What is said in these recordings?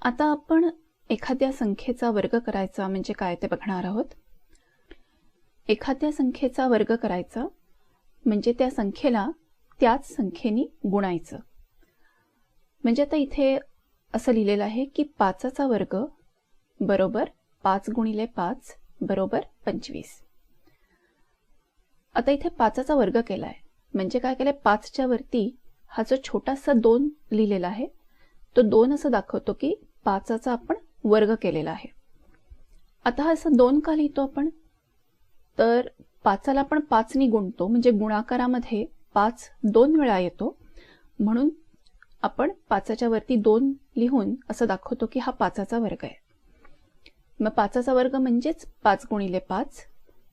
आता आपण एखाद्या संख्येचा वर्ग करायचा म्हणजे काय ते बघणार आहोत. एखाद्या संख्येचा वर्ग करायचा म्हणजे त्या संख्येला त्याच संख्येने गुणायचं. म्हणजे आता इथे असं लिहिलेलं आहे की 5चा वर्ग बरोबर 5 गुणिले 5 बरोबर 25. आता इथे 5चा वर्ग केलाय म्हणजे काय केलंय, 5च्या वरती हा जो छोटासा 2 लिहिलेला आहे तो 2 असं दाखवतो की 5चा आपण वर्ग केलेला आहे. आता हा असं 2 का लिहितो आपण, तर 5ला आपण 5 ने गुणतो म्हणजे गुणाकारामध्ये 5 2 वेळा येतो, म्हणून आपण 5च्या वरती 2 लिहून असं दाखवतो की हा 5चा वर्ग आहे. मग 5चा वर्ग म्हणजेच 5 गुणिले 5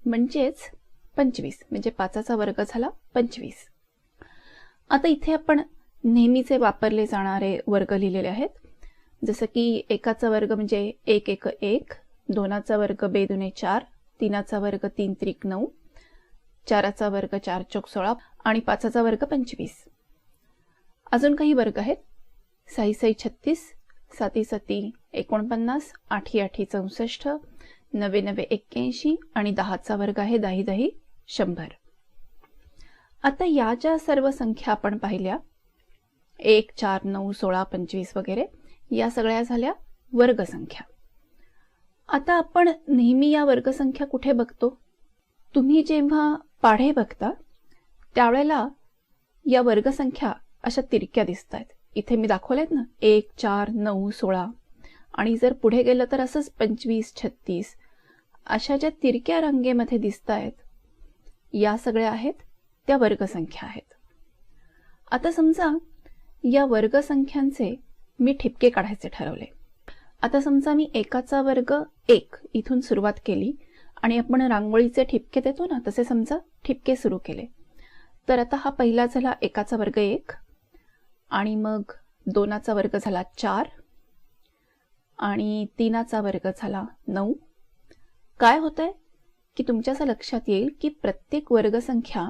म्हणजेच 25, म्हणजे 5चा वर्ग झाला 25. आता इथे आपण नेहमीचे वापरले जाणारे वर्ग लिहिलेले आहेत, जसं की 1चा वर्ग म्हणजे 1 1 1, 2चा वर्ग 2 दुने 4, 3चा वर्ग 3 त्रिक 9, 4चा वर्ग 4 चौक 16 आणि 5चा वर्ग 25. अजून काही वर्ग आहेत, 6 6 36, 7 7 49, 8 8 64, 9 9 81 आणि 10चा वर्ग आहे 10 10 100. आता या ज्या सर्व संख्या आपण पाहिल्या 1 4 9 16 25 वगैरे, या सगळ्या झाल्या वर्गसंख्या. आता आपण नेहमी या वर्गसंख्या कुठे बघतो, तुम्ही जेव्हा पाढे बघता त्यावेळेला या वर्गसंख्या अशा तिरक्या दिसतात. इथे मी दाखवलेत ना 1 4 9 16, आणि जर पुढे गेलं तर असंच 25 36, अशा ज्या तिरक्या रंगेमध्ये दिसत आहेत या सगळ्या आहेत त्या वर्गसंख्या आहेत. आता समजा या वर्गसंख्यांचे मी ठिपके काढायचे ठरवले. आता समजा मी 1चा वर्ग 1 इथून सुरुवात केली आणि आपण रांगोळीचे ठिपके देतो ना, तसे समजा ठिपके सुरू केले. तर आता हा पहिला झाला 1चा वर्ग 1, आणि मग 2चा वर्ग झाला 4, आणि 3चा वर्ग झाला 9. काय होतंय की तुमच्या असं लक्षात येईल की प्रत्येक वर्गसंख्या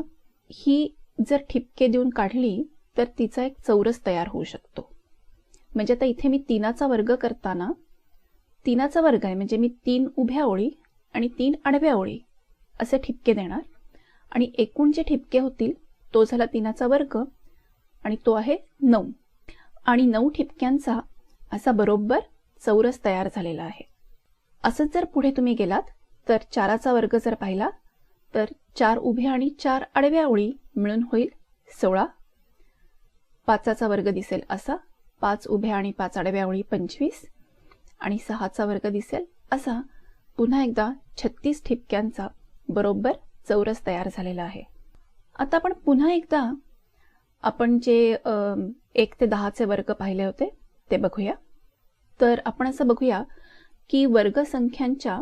ही जर ठिपके देऊन काढली तर तिचा एक चौरस तयार होऊ शकतो. म्हणजे आता इथे मी 3चा वर्ग करताना 3चा वर्ग आहे म्हणजे मी 3 उभ्या ओळी आणि 3 आडव्या ओळी असे ठिपके देणार, आणि एकूण जे ठिपके होतील तो झाला 3चा वर्ग आणि तो आहे 9, आणि 9 ठिपक्यांचा असा बरोबर चौरस तयार झालेला आहे. असंच जर पुढे तुम्ही गेलात तर 4चा वर्ग जर पाहिला तर 4 उभ्या आणि 4 आडव्या ओळी मिळून होईल 16. 5चा वर्ग दिसेल असा, 5 उभ्या आणि 5 आडव्या ओळी 25, आणि 6चा वर्ग दिसेल असा पुन्हा एकदा 36 ठिपक्यांचा बरोबर चौरस तयार झालेला आहे. आता आपण पुन्हा एकदा आपण जे 1 ते 10चे वर्ग पाहिले होते ते बघूया. तर आपण असं बघूया की वर्गसंख्यांच्या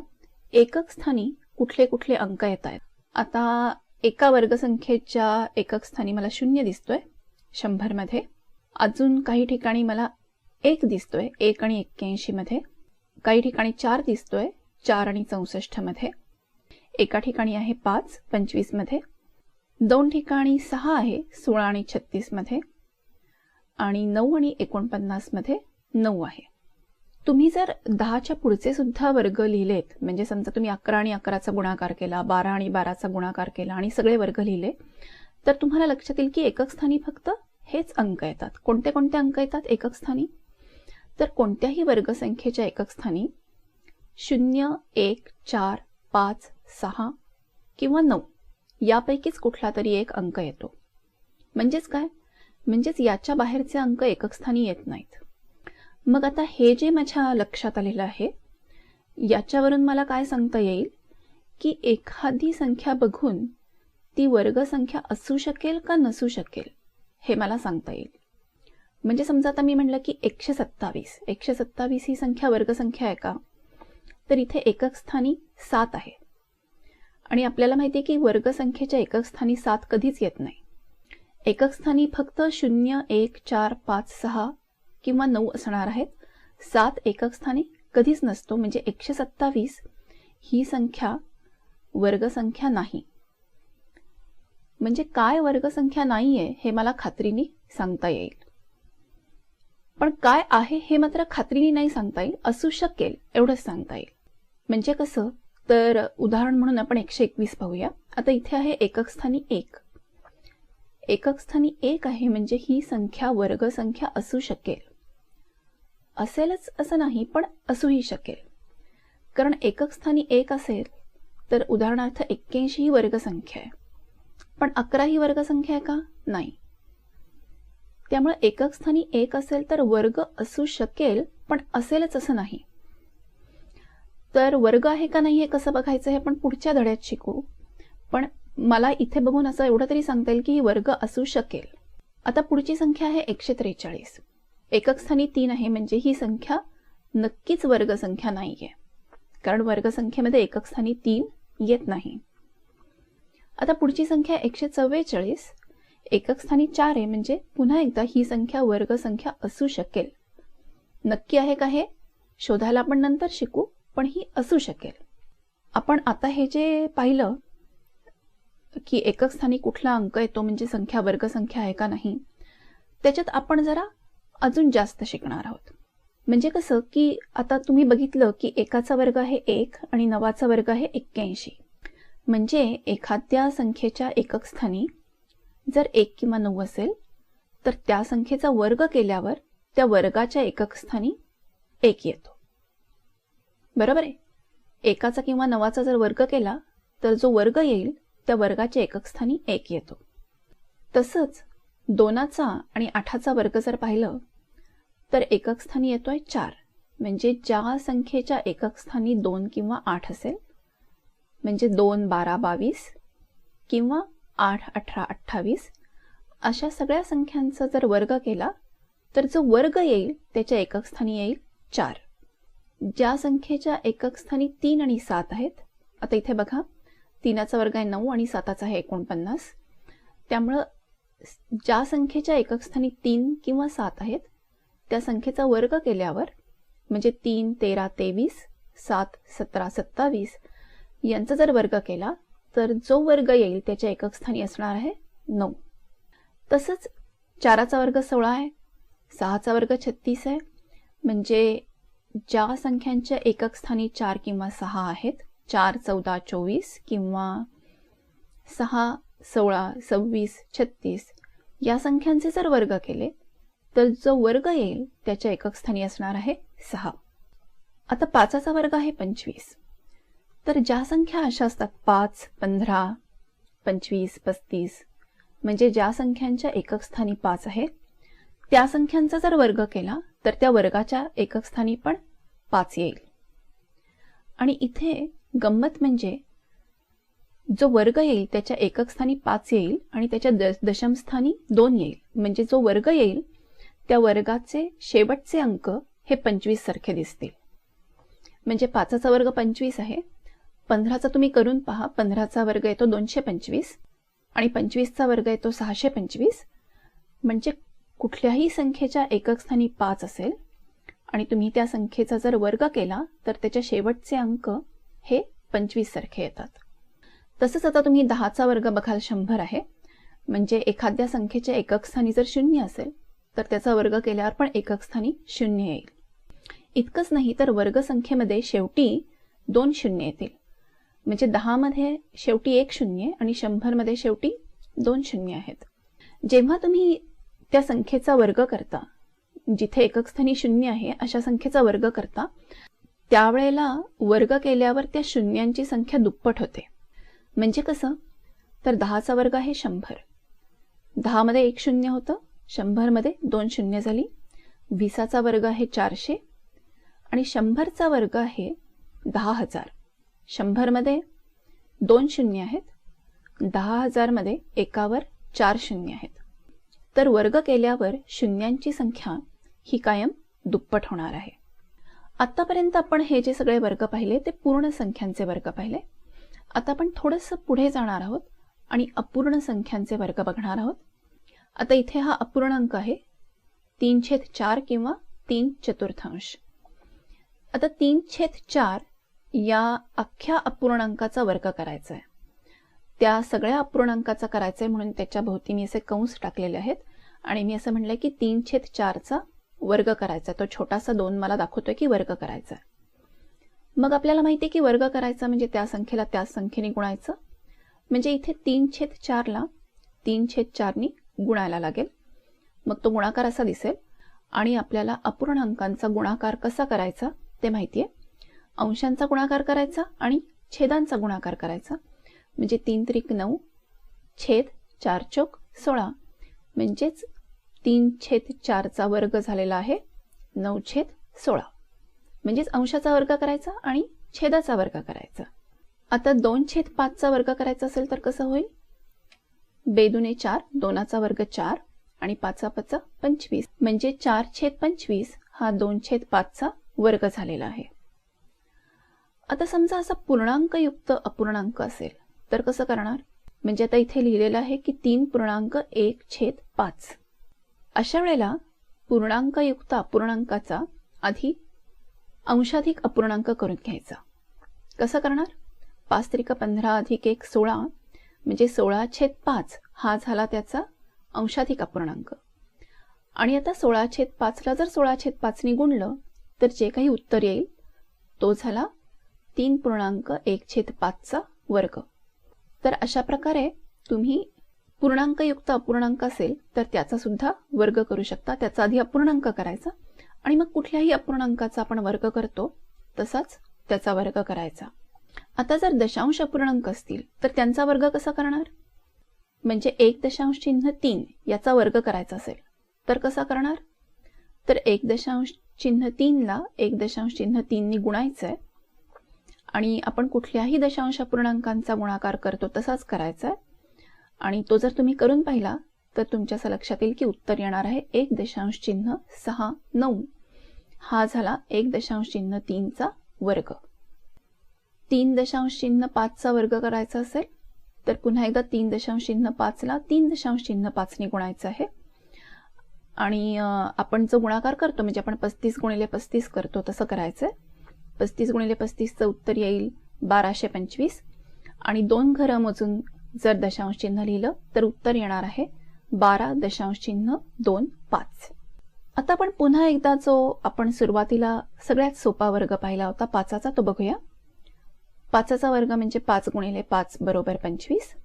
एकक स्थानी कुठले कुठले अंक येत आहेत. आता एका वर्गसंख्येच्या एकक स्थानी मला 0 दिसतोय 100 मध्ये. अजून काही ठिकाणी मला 1 दिसतोय 1 आणि 81 मध्ये. काही ठिकाणी 4 दिसतोय 4 आणि 64 मध्ये. एका ठिकाणी आहे 5 25 मध्ये. 2 ठिकाणी 6 आहे 16 आणि 36 मध्ये, आणि 9 आणि 49 मध्ये 9 आहे. तुम्ही जर 10च्या पुढचे सुद्धा वर्ग लिहिलेत, म्हणजे समजा तुम्ही 11 आणि 11चा गुणाकार केला, 12 आणि 12चा गुणाकार केला आणि सगळे वर्ग लिहिले, तर तुम्हाला लक्षात येईल की एकक स्थानी फक्त हेच अंक येतात. कोणते कोणते अंक येतात एकक स्थानी, तर कोणत्याही वर्गसंख्येच्या एकक स्थानी 0 1 4 5 6 किंवा 9 यापैकीच कुठला तरी एक अंक येतो. म्हणजेच काय, म्हणजेच याच्या बाहेरचे अंक एकक स्थानी येत नाहीत. मग आता हे जे माझ्या लक्षात आलेलं आहे याच्यावरून मला काय सांगता येईल की एखादी संख्या बघून ती वर्गसंख्या असू शकेल का नसू शकेल हे मला सांगता येईल. म्हणजे समजा आता मी म्हटलं की 127 ही संख्या वर्गसंख्या आहे का, तर इथे एकक स्थानी 7 आहे, आणि आपल्याला माहिती आहे की वर्गसंख्येच्या एकक स्थानी 7 कधीच येत नाही. एकक स्थानी फक्त 0 1 4 5 6 किंवा 9 असणार आहेत. 7 एकक स्थानी कधीच नसतो, म्हणजे 127 ही संख्या वर्गसंख्या नाही. म्हणजे काय वर्गसंख्या नाहीये हे मला खात्रीने सांगता येईल. पण काय आहे हे मात्र खात्रीने नाही सांगता येईल, असू शकेल एवढंच सांगता येईल. म्हणजे कसं, तर उदाहरण म्हणून आपण 121 पाहूया. आता इथे आहे एकक स्थानी 1. एकक स्थानी 1 आहे म्हणजे ही संख्या वर्ग संख्या असू शकेल. असेलच असं नाही, पण असूही शकेल. कारण एकक स्थानी 1 असेल तर उदाहरणार्थ 81 ही वर्ग संख्या आहे, पण 11 ही वर्ग संख्या आहे का? नाही. त्यामुळे एकक स्थानी 1 असेल तर वर्ग असू शकेल, पण असेलच असं नाही. तर वर्ग आहे का नाही हे कसं बघायचं हे आपण पुढच्या धड्यात शिकू. पण मला इथे बघून असं एवढं तरी सांगता येईल की वर्ग असू शकेल. आता पुढची संख्या आहे 143. एकक स्थानी 3 आहे म्हणजे ही संख्या नक्कीच वर्ग संख्या नाहीये, कारण वर्ग संख्येमध्ये एकक स्थानी 3 येत नाही. आता पुढची संख्या 144. एकक स्थानी 4 आहे म्हणजे पुन्हा एकदा ही संख्या वर्ग संख्या असू शकेल. नक्की आहे का हे शोधायला आपण नंतर शिकू, पण ही असू शकेल. आपण आता हे जे पाहिलं की एकक स्थानी कुठला अंक येतो म्हणजे संख्या वर्ग संख्या आहे का नाही, त्याच्यात आपण जरा अजून जास्त शिकणार आहोत. म्हणजे कसं की आता तुम्ही बघितलं की एकाचा वर्ग आहे 1 आणि 9चा वर्ग आहे 81. म्हणजे एखाद्या संख्येच्या एकक स्थानी जर 1 किंवा 9 असेल तर त्या संख्येचा वर्ग केल्यावर त्या वर्गाच्या एकक स्थानी 1 येतो. बरोबर आहे. एकाचा किंवा 9चा जर वर्ग केला तर जो वर्ग येईल त्या वर्गाच्या एकक स्थानी 1 येतो. तसंच 2चा आणि 8चा वर्ग जर पाहिलं तर एकक स्थानी येतोय 4. म्हणजे ज्या संख्येच्या एकक स्थानी 2 किंवा 8 असेल, म्हणजे 2 12 22 किंवा 8 18 28 अशा सगळ्या संख्यांचा जर वर्ग केला तर जो वर्ग येईल त्याच्या एकक स्थानी येईल 4. ज्या संख्येच्या एकक स्थानी 3 आणि 7 आहेत, आता इथे बघा 3चा वर्ग आहे 9 आणि 7चा आहे 49. त्यामुळं ज्या संख्येच्या एकक स्थानी 3 किंवा 7 आहेत त्या संख्येचा वर्ग केल्यावर म्हणजे 3 13 23 7 17 27 यांचा जर वर्ग केला तर जो वर्ग येईल त्याच्या एकक स्थानी असणार आहे 9. तसंच 4चा वर्ग 16 आहे, 6चा वर्ग 36 आहे. म्हणजे ज्या संख्यांच्या एकक स्थानी 4 किंवा 6 आहेत, 4 14 24 किंवा 6 16 26 36 या संख्यांचे जर वर्ग केले तर जो वर्ग येईल त्याच्या एकक स्थानी असणार आहे 6. आता 5चा वर्ग आहे 25. तर ज्या संख्या अशा असतात 5 15 25 35 म्हणजे ज्या संख्यांच्या एकक स्थानी 5 आहे त्या संख्यांचा जर वर्ग केला तर त्या वर्गाच्या एकक स्थानी पण 5 येईल. आणि इथे गंमत म्हणजे जो वर्ग येईल त्याच्या एकक स्थानी 5 येईल आणि त्याच्या दशम स्थानी 2 येईल. म्हणजे जो वर्ग येईल त्या वर्गाचे शेवटचे अंक हे 25 सारखे दिसतील. म्हणजे 5चा वर्ग 25 आहे, 15चा तुम्ही करून पहा, 15चा वर्ग येतो 225 आणि 25चा वर्ग येतो 625. म्हणजे कुठल्याही संख्येच्या एकक स्थानी 5 असेल आणि तुम्ही त्या संख्येचा जर वर्ग केला तर त्याच्या शेवटचे अंक हे 25 सारखे येतात. तसंच आता तुम्ही 10चा वर्ग बघाल 100 आहे. म्हणजे एखाद्या संख्येच्या एकक स्थानी जर 0 असेल तर त्याचा वर्ग केल्यावर पण एकक स्थानी 0 येईल. इतकंच नाही तर वर्ग संख्येमध्ये शेवटी 2 शून्य येतील. म्हणजे 10 मध्ये शेवटी 1 शून्य आणि 100 मध्ये शेवटी 2 शून्य आहेत. जेव्हा तुम्ही त्या संख्येचा वर्ग करता, जिथे एकक स्थानी 0 आहे अशा संख्येचा वर्ग करता, त्यावेळेला वर्ग केल्यावर त्या शून्यांची संख्या दुप्पट होते. म्हणजे कसं, तर 10चा वर्ग आहे 100. 10 मध्ये 1 शून्य होतं, 100 मध्ये 2 शून्य झाली. 20चा वर्ग आहे 400 आणि 100चा वर्ग आहे 10,000. 100 मध्ये 2 शून्य आहेत, 10,000 मध्ये एकावर 4 शून्य आहेत. तर वर्ग केल्यावर शून्यांची संख्या ही कायम दुप्पट होणार आहे. आतापर्यंत आपण हे जे सगळे वर्ग पाहिले ते पूर्ण संख्यांचे वर्ग पाहिले. आता आपण थोडंसं पुढे जाणार आहोत आणि अपूर्ण संख्यांचे वर्ग बघणार आहोत. आता इथे हा अपूर्णांक आहे 3/4 किंवा 3/4. आता 3/4 या अख्ख्या अपूर्णांकाचा वर्ग करायचा आहे. त्या सगळ्या अपूर्णांकाचा करायचा आहे म्हणून त्याच्या भोवती मी असे कंस टाकलेले आहेत आणि मी असं म्हणलंय की 3/4चा वर्ग करायचा, तो छोटासा 2 मला दाखवतोय की वर्ग करायचा. मग आपल्याला माहिती आहे की वर्ग करायचा म्हणजे त्या संख्येला त्याच संख्येने गुणायचं. म्हणजे इथे 3/4 ला 3/4 नी गुणायला लागेल. मग तो गुणाकार असा दिसेल. आणि आपल्याला अपूर्णांकांचा गुणाकार कसा करायचा ते माहिती आहे. अंशांचा गुणाकार करायचा आणि छेदांचा गुणाकार करायचा. म्हणजे 3 त्रिक 9 छेद 4 चौक 16 म्हणजेच 3/4 चा वर्ग झालेला आहे 9/16. म्हणजेच अंशाचा वर्ग करायचा आणि छेदाचा वर्ग करायचा. आता 2/5 चा वर्ग करायचा असेल तर कसं होईल? 2 4 2चा वर्ग 4 आणि 5 5 25 म्हणजे 4/25 हा 2/5 चा वर्ग झालेला आहे. आता समजा असा पूर्णांकयुक्त अपूर्णांक असेल तर कसं करणार? म्हणजे आता इथे लिहिलेलं आहे की 3.1/5. अशा वेळेला पूर्णांकयुक्त अपूर्णांकाचा आधी अंशाधिक अपूर्णांक करून घ्यायचा. कसं करणार? 5 त्रिक 15 अधिक 1 16 म्हणजे 16/5 हा झाला त्याचा अंशाधिक अपूर्णांक. आणि आता 16/5 ला जर 16/5 नी गुणलं तर जे काही उत्तर येईल तो झाला 3.1/5 चा वर्ग. तर अशा प्रकारे तुम्ही पूर्णांकयुक्त अपूर्णांक असेल तर त्याचा सुद्धा वर्ग करू शकता. त्याचा आधी अपूर्णांक करायचा आणि मग कुठल्याही अपूर्णांकाचा आपण वर्ग करतो तसाच त्याचा वर्ग करायचा. आता जर दशांश अपूर्णांक असतील तर त्यांचा वर्ग कसा करणार? म्हणजे 1.3 याचा वर्ग करायचा असेल तर कसा करणार? तर 1.3 ला 1.3 नी गुणायचं आहे आणि आपण कुठल्याही दशांश अपूर्णांकांचा गुणाकार करतो तसाच करायचा आहे. आणि तो जर तुम्ही करून पाहिला तर तुमच्या असं लक्षात येईल की उत्तर येणार आहे 1.69. हा झाला 1.3 चा वर्ग. 3.5 चा वर्ग करायचा असेल तर पुन्हा एकदा 3.5 ला 3.5 नी गुणायचं आहे. आणि आपण जो गुणाकार करतो म्हणजे आपण 35 गुणिले 35 करतो तसं करायचंय. 35 गुणिले 35 चं उत्तर येईल 1225 आणि 2 घरं मोजून जर दशांश चिन्ह लिहिलं तर उत्तर येणार आहे 12.25. आता आपण पुन्हा एकदा जो आपण सुरुवातीला सगळ्यात सोपा वर्ग पाहिला होता 5चा तो बघूया. 5चा वर्ग म्हणजे 5 गुणिले 5 बरोबर 25.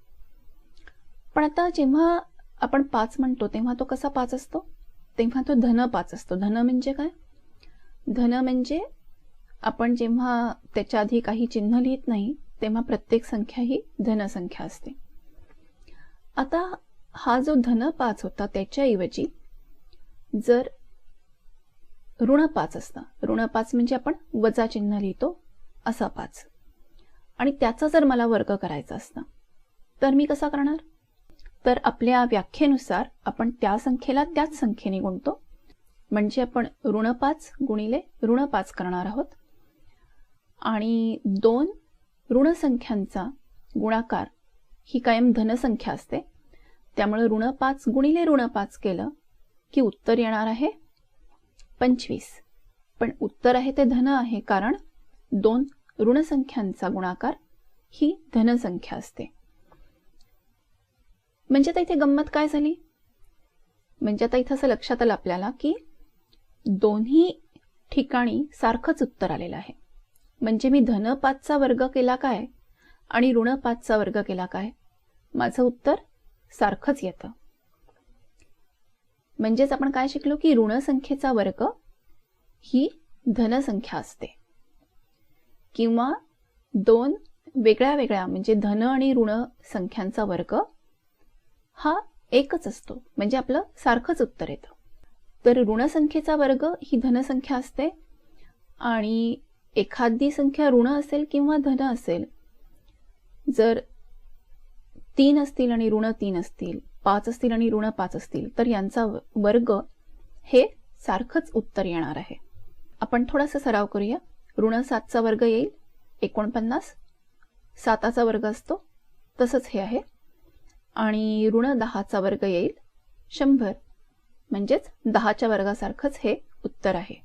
पण आता जेव्हा आपण 5 म्हणतो तेव्हा तो कसा 5 असतो? तेव्हा तो धन 5 असतो. धन म्हणजे काय? धन म्हणजे आपण जेव्हा त्याच्या आधी काही चिन्ह लिहित नाही तेव्हा प्रत्येक संख्या ही धनसंख्या असते. आता हा जो धन 5 होता त्याच्याऐवजी जर ऋण 5 असता, ऋण 5 म्हणजे आपण वजा चिन्ह लिहितो असा 5, आणि त्याचा जर मला वर्ग करायचा असता तर मी कसा करणार? तर आपल्या व्याख्येनुसार आपण त्या संख्येला त्याच संख्येने गुणतो. म्हणजे आपण ऋण 5 गुणिले ऋण 5 करणार आहोत. आणि 2 ऋण संख्यांचा गुणाकार ही कायम धनसंख्या असते. त्यामुळे ऋण 5 गुणिले ऋण 5 केलं की उत्तर येणार आहे 25. पण उत्तर आहे ते धन आहे कारण 2 ऋण संख्यांचा गुणाकार ही धनसंख्या असते. म्हणजे आता इथे गंमत काय झाली? म्हणजे आता इथं असं लक्षात आलं आपल्याला की दोन्ही ठिकाणी सारखंच उत्तर आलेलं आहे. म्हणजे मी धन 5 चा वर्ग केला काय आणि ऋण 5 चा वर्ग केला काय, माझं उत्तर सारखंच येतं. म्हणजेच आपण काय शिकलो की ऋण संख्येचा वर्ग ही धनसंख्या असते, किंवा 2 वेगळ्या वेगळ्या म्हणजे धन आणि ऋण संख्यांचा वर्ग हा एकच असतो, म्हणजे आपलं सारखंच उत्तर येतं. तर ऋण संख्येचा वर्ग ही धनसंख्या असते आणि एखादी संख्या ऋण असेल किंवा धन असेल, जर 3 असतील आणि ऋण 3 असतील, 5 असतील आणि ऋण 5 असतील तर यांचा वर्ग हे सारखंच उत्तर येणार आहे. आपण थोडासा सराव करूया. ऋण 7 चा वर्ग येईल 49, 7चा वर्ग असतो तसंच हे आहे. आणि ऋण 10 चा वर्ग येईल 100, म्हणजेच 10च्या वर्गासारखंच हे उत्तर आहे.